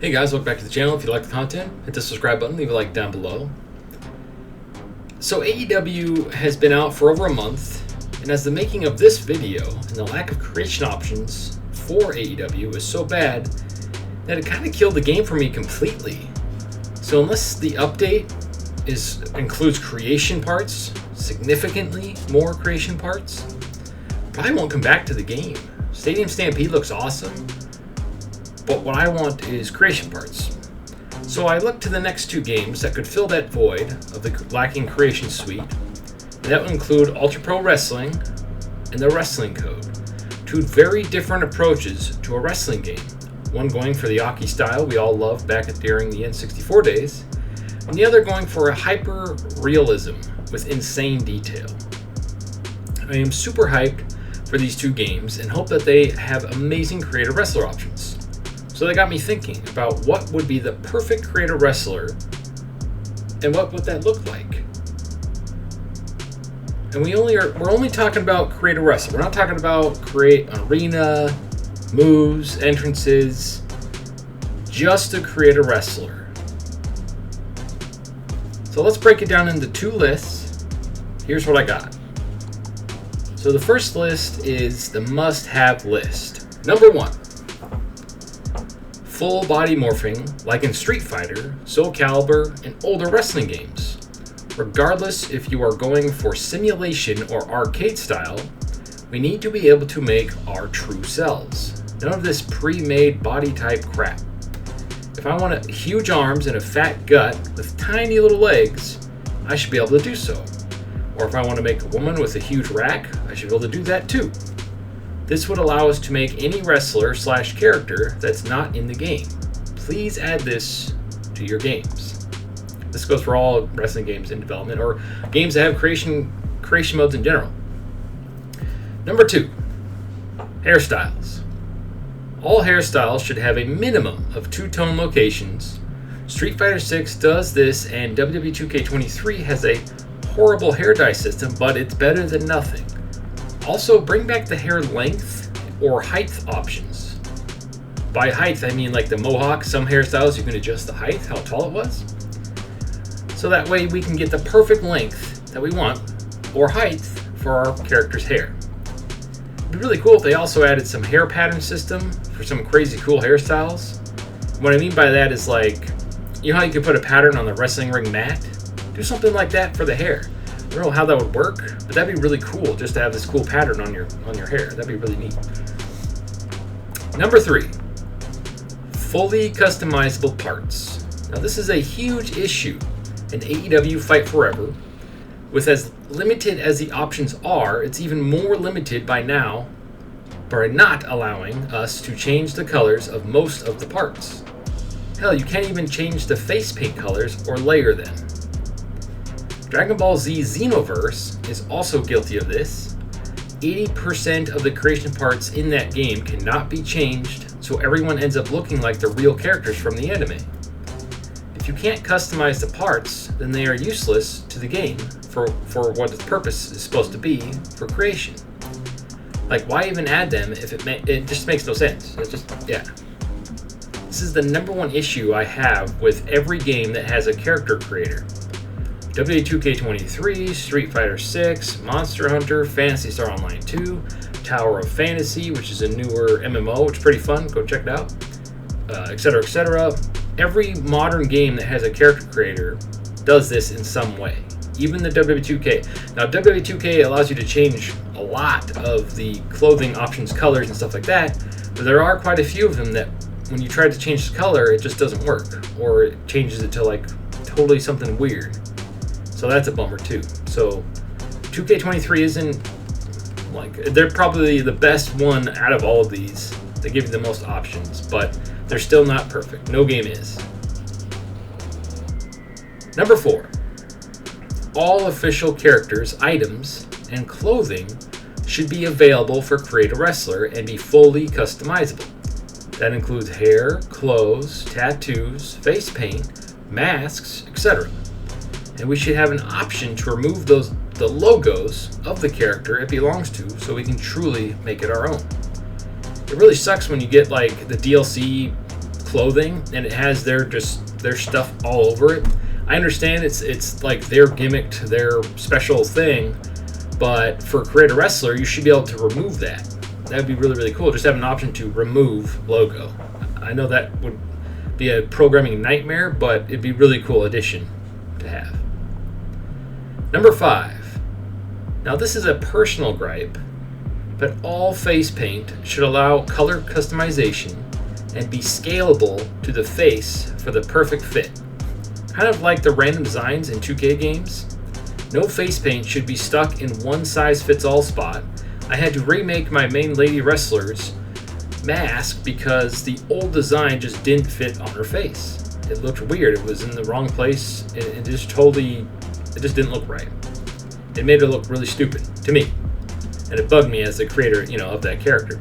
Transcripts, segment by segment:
Hey guys, welcome back to the channel. If you like the content, hit the subscribe button, leave a like down below. So AEW has been out for over a month, and as the making of this video and the lack of creation options for AEW is so bad that it kind of killed the game for me completely. So unless the update includes creation parts, significantly more creation parts, probably won't come back to the game. Stadium Stampede looks awesome, but what I want is creation parts. So I looked to the next two games that could fill that void of the lacking creation suite, and that would include Ultra Pro Wrestling and the Wrestling Code. Two very different approaches to a wrestling game. One going for the Aki style we all loved during the N64 days, and the other going for a hyper realism with insane detail. I am super hyped for these two games and hope that they have amazing creative wrestler options. So that got me thinking about what would be the perfect creative wrestler and what would that look like. And we're only talking about creative wrestler. We're not talking about create an arena, moves, entrances, just a creative wrestler. So let's break it down into two lists. Here's what I got. So the first list is the must-have list. Number 1. Full body morphing, like in Street Fighter, Soul Calibur, and older wrestling games. Regardless if you are going for simulation or arcade style, we need to be able to make our true selves. None of this pre-made body type crap. If I want huge arms and a fat gut with tiny little legs, I should be able to do so. Or if I want to make a woman with a huge rack, I should be able to do that too. This would allow us to make any wrestler / character that's not in the game. Please add this to your games. This goes for all wrestling games in development or games that have creation modes in general. Number 2, hairstyles. All hairstyles should have a minimum of 2-tone locations. Street Fighter 6 does this, and WWE 2K23 has a horrible hair dye system, but it's better than nothing. Also, bring back the hair length or height options. By height, I mean like the mohawk. Some hairstyles you can adjust the height, how tall it was. So that way we can get the perfect length that we want, or height, for our character's hair. It'd be really cool if they also added some hair pattern system for some crazy cool hairstyles. What I mean by that is, like, you know how you could put a pattern on the wrestling ring mat? Do something like that for the hair. I don't know how that would work, but that'd be really cool just to have this cool pattern on your hair. That'd be really neat. Number 3, fully customizable parts. Now this is a huge issue in AEW Fight Forever. With as limited as the options are, it's even more limited by now by not allowing us to change the colors of most of the parts. Hell, you can't even change the face paint colors or layer them. Dragon Ball Z Xenoverse is also guilty of this. 80% of the creation parts in that game cannot be changed, so everyone ends up looking like the real characters from the anime. If you can't customize the parts, then they are useless to the game for what its purpose is supposed to be for creation. Like, why even add them if it just makes no sense? This is the number one issue I have with every game that has a character creator. WWE 2K23, Street Fighter 6, Monster Hunter, Phantasy Star Online 2, Tower of Fantasy, which is a newer MMO, which is pretty fun, go check it out, etc., etc. Every modern game that has a character creator does this in some way, even the WWE 2K. Now, WWE 2K allows you to change a lot of the clothing options, colors, and stuff like that, but there are quite a few of them that when you try to change the color, it just doesn't work, or it changes it to like totally something weird. So that's a bummer too. So 2K23 isn't like, they're probably the best one out of all of these. They give you the most options, but they're still not perfect. No game is. Number 4, all official characters, items, and clothing should be available for Create a Wrestler and be fully customizable. That includes hair, clothes, tattoos, face paint, masks, etc. And we should have an option to remove the logos of the character it belongs to so we can truly make it our own. It really sucks when you get like the DLC clothing, and it has their stuff all over it. I understand it's like their gimmicked, their special thing, but for Create a Wrestler, you should be able to remove that. That would be really, really cool. Just have an option to remove logo. I know that would be a programming nightmare, but it'd be a really cool addition to have. Number 5. Now this is a personal gripe, but all face paint should allow color customization and be scalable to the face for the perfect fit. Kind of like the random designs in 2K games, no face paint should be stuck in one size fits all spot. I had to remake my main lady wrestler's mask because the old design just didn't fit on her face. It looked weird. It was in the wrong place. It just didn't look right. It made her look really stupid to me, and it bugged me as the creator, of that character.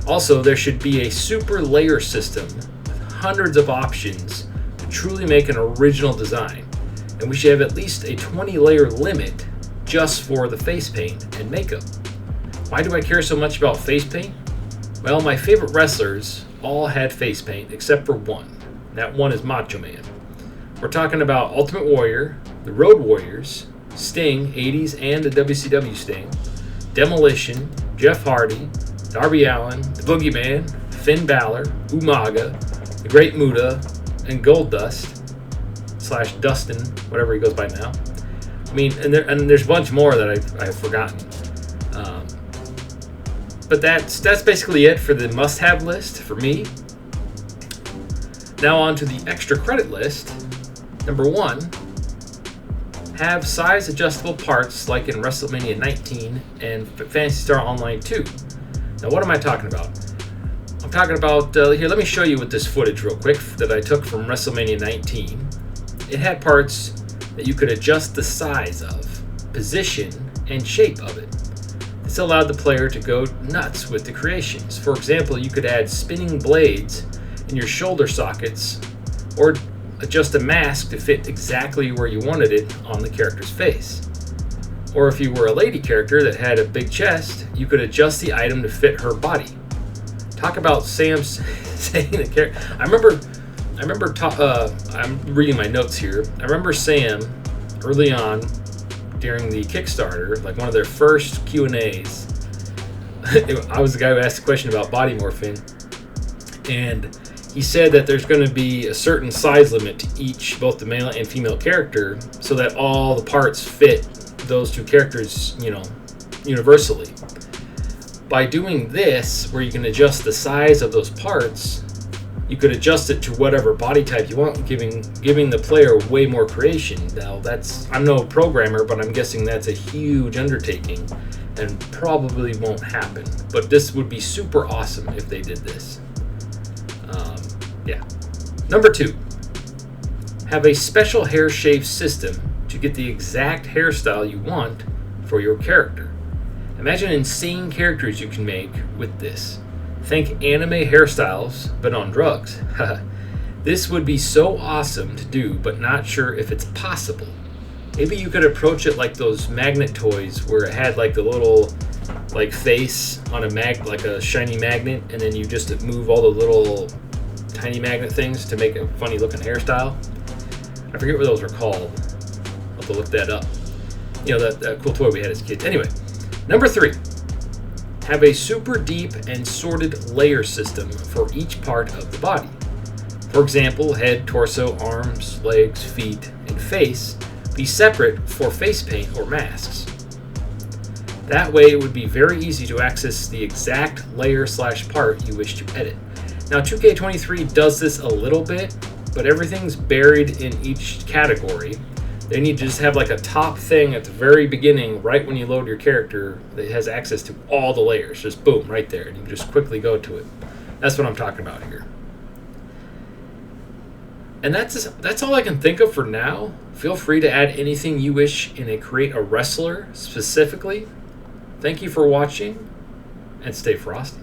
Also, there should be a super layer system with hundreds of options to truly make an original design, and we should have at least a 20 layer limit just for the face paint and makeup. Why do I care so much about face paint? Well, my favorite wrestlers all had face paint except for one. That one is Macho Man. We're talking about Ultimate Warrior, the Road Warriors, Sting, 80s and the WCW Sting, Demolition, Jeff Hardy, Darby Allin, the Boogeyman, Finn Balor, Umaga, the Great Muta, and Goldust / Dustin, whatever he goes by now. I mean, and there's a bunch more that I've forgotten. But that's basically it for the must-have list for me. Now on to the extra credit list. Number 1, have size adjustable parts like in WrestleMania 19 and Phantasy Star Online 2. Now what am I talking about? I'm talking about, here, let me show you with this footage real quick that I took from WrestleMania 19. It had parts that you could adjust the size of, position, and shape of it. This allowed the player to go nuts with the creations. For example, you could add spinning blades in your shoulder sockets or adjust a mask to fit exactly where you wanted it on the character's face. Or if you were a lady character that had a big chest, you could adjust the item to fit her body. Talk about Sam saying the character. I'm reading my notes here. I remember Sam early on during the Kickstarter, like one of their first Q&As. I was the guy who asked the question about body morphing, and he said that there's going to be a certain size limit to each, both the male and female character, so that all the parts fit those two characters, universally. By doing this, where you can adjust the size of those parts, you could adjust it to whatever body type you want, giving the player way more creation. Now, I'm no programmer, but I'm guessing that's a huge undertaking and probably won't happen. But this would be super awesome if they did this. Yeah. Number 2, have a special hair shave system to get the exact hairstyle you want for your character. Imagine insane characters you can make with this. Think anime hairstyles, but on drugs. This would be so awesome to do, but not sure if it's possible. Maybe you could approach it like those magnet toys where it had like the little face on like a shiny magnet, and then you just move all the little tiny magnet things to make a funny looking hairstyle. I forget what those were called. I'll have to look that up. That cool toy we had as kids. Anyway, number 3. Have a super deep and sorted layer system for each part of the body. For example, head, torso, arms, legs, feet, and face be separate for face paint or masks. That way it would be very easy to access the exact layer / part you wish to edit. Now 2K23 does this a little bit, but everything's buried in each category. They need to just have like a top thing at the very beginning, right when you load your character, that has access to all the layers. Just boom, right there. And you can just quickly go to it. That's what I'm talking about here. And that's all I can think of for now. Feel free to add anything you wish in a Create a Wrestler specifically. Thank you for watching, and stay frosty.